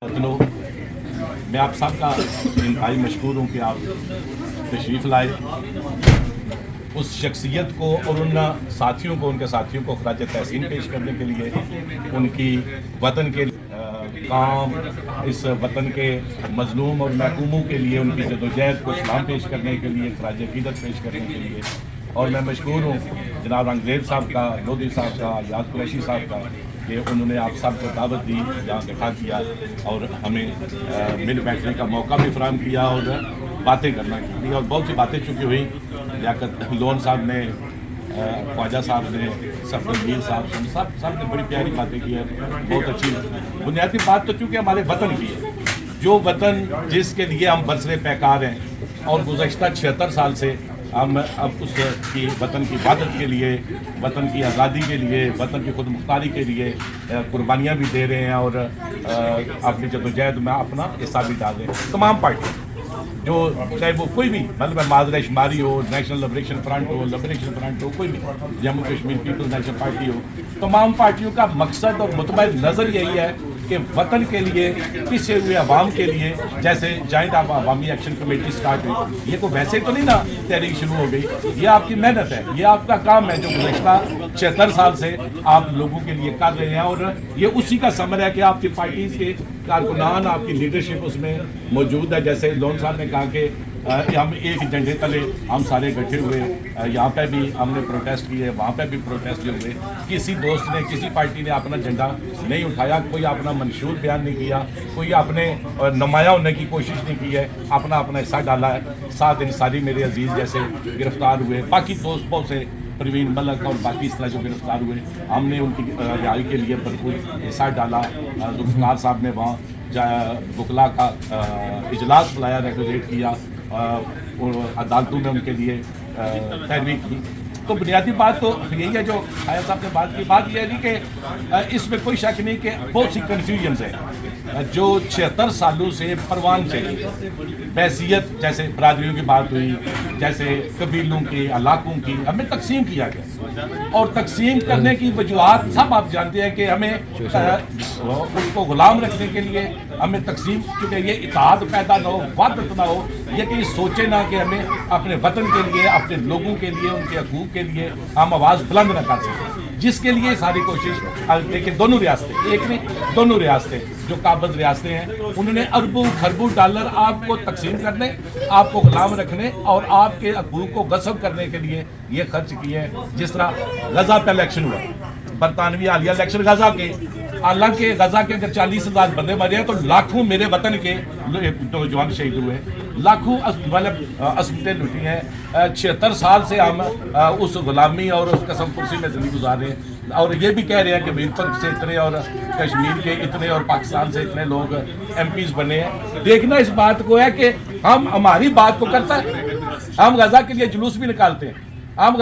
मैं आप सब का इंतहाई मशहूर हूँ कि आप तशरीफ़ लाए। उस शख्सियत को और उन साथियों को, उनके साथियों को खराज तहसीन पेश करने के लिए, उनकी वतन के काम, इस वतन के मजलूम और महकूमों के लिए उनकी जदोजहद को सलाम पेश करने के लिए, खराज अक़ीदत पेश करने के लिए। और मैं मशहूर हूँ जनाब अंग्रेज़ साहब का, लोधी साहब का, याद कुरैशी साहब का, कि उन्होंने आप सब को दावत दी, यहाँ इकट्ठा किया और हमें मिल बैठने का मौका भी फराहम किया और बातें करना की। और बहुत सी बातें चूँकि हुई, लियाकत लोन साहब ने, ख्वाजा साहब ने, सफदरमीर साहब सब ने बड़ी प्यारी बातें की है, बहुत अच्छी। बुनियादी बात तो चूँकि हमारे वतन की है, जो वतन जिसके लिए हम बरसरे पैकार हैं और गुज़श्ता 76 साल से हम अब उसकी वतन की इबादत के लिए, वतन की आज़ादी के लिए, वतन की खुद मुख्तारी के लिए कुर्बानियाँ भी दे रहे हैं और अपनी जदोजहद में अपना हिस्सा भी डाल रहे हैं। तमाम पार्टी जो, चाहे वो कोई भी, मतलब माजरा शुमारी हो, नेशनल लिबरेशन फ्रंट हो, कोई भी, जम्मू कश्मीर पीपल्स नेशनल पार्टी हो, तमाम पार्टियों का मकसद और मुतबैद नज़र यही है कि वतन के लिए, पिछे हुए अवाम के लिए, जैसे जॉइंट अवामी एक्शन कमेटी स्टार्ट हुई, ये को वैसे तो नहीं ना तहरीक शुरू हो गई, ये आपकी मेहनत है, ये आपका काम है जो गुज़श्ता 76 साल से आप लोगों के लिए कर रहे हैं। और ये उसी का समर है कि आपकी पार्टीज़ के कारकुनान, आपकी लीडरशिप उसमें मौजूद है। जैसे लोन साहब ने कहा कि हम एक झंडे तले हम सारे इकट्ठे हुए, यहाँ पे भी हमने प्रोटेस्ट किए, वहाँ पे भी प्रोटेस्ट हुए। किसी दोस्त ने, किसी पार्टी ने अपना झंडा नहीं उठाया, कोई अपना मंशूर बयान नहीं किया, कोई अपने नुमाया होने की कोशिश नहीं की है, अपना हिस्सा डाला है। 7 इंसारी मेरे अजीज़ जैसे गिरफ्तार हुए, बाकी दोस्तों से परवीन मलक और बाकी इस तरह जो गिरफ्तार हुए, हमने उनकी रिहाई के लिए भरपूर हिस्सा डाला। जुल्फ़िकार साहब ने वहाँ बुकला का इजलास बुलाया, रेगुलेट किया, अदालतों में उनके लिए पैरवी की। तो बुनियादी बात तो यही है जो खाया साहब ने बात की। बात यह नहीं कि इसमें कोई शक नहीं कि बहुत सी कन्फ्यूजन्स है जो 76 सालों से परवान चली। बैसियत जैसे बरादरियों की बात हुई, जैसे कबीलों की, इलाकों की, हमें तकसीम किया गया और तकसीम करने की वजूहत सब आप जानते हैं कि हमें उसको गुलाम रखने के लिए हमें तकसीम, क्योंकि ये इत्तेहाद पैदा ना हो, वहदत ना हो, ये कि सोचे ना कि हमें अपने वतन के लिए, अपने लोगों के लिए, उनके हकूक़ के लिए हम आवाज़ बुलंद न कर सकें, जिसके लिए सारी कोशिश। देखिए दोनों रियासतें, एक नहीं दोनों रियासतें जो काबिज रियासतें हैं, उन्होंने अरबों खरबों डॉलर आपको तकसीम करने, आपको गुलाम रखने और आपके हकूक़ को गस्ब करने के लिए ये खर्च किए हैं। जिस तरह गजा पे इलेक्शन हुआ, बरतानवी हालिया इलेक्शन गजा के, हालांकि गजा के अगर 40,000 बंदे मरे हैं तो लाखों मेरे वतन के नौजवान शहीद हुए, लाखों अस्पतालें लुटी हैं। 76 साल से हम उस गुलामी और उस कसम कुर्सी में ज़िंदगी गुजार रहे हैं और ये भी कह रहे हैं कि मीरपुर से इतने और कश्मीर के इतने और पाकिस्तान से इतने लोग MPs बने हैं। देखना इस बात को है कि हम हमारी बात को करता है, हम गजा के लिए जुलूस भी निकालते हैं, हम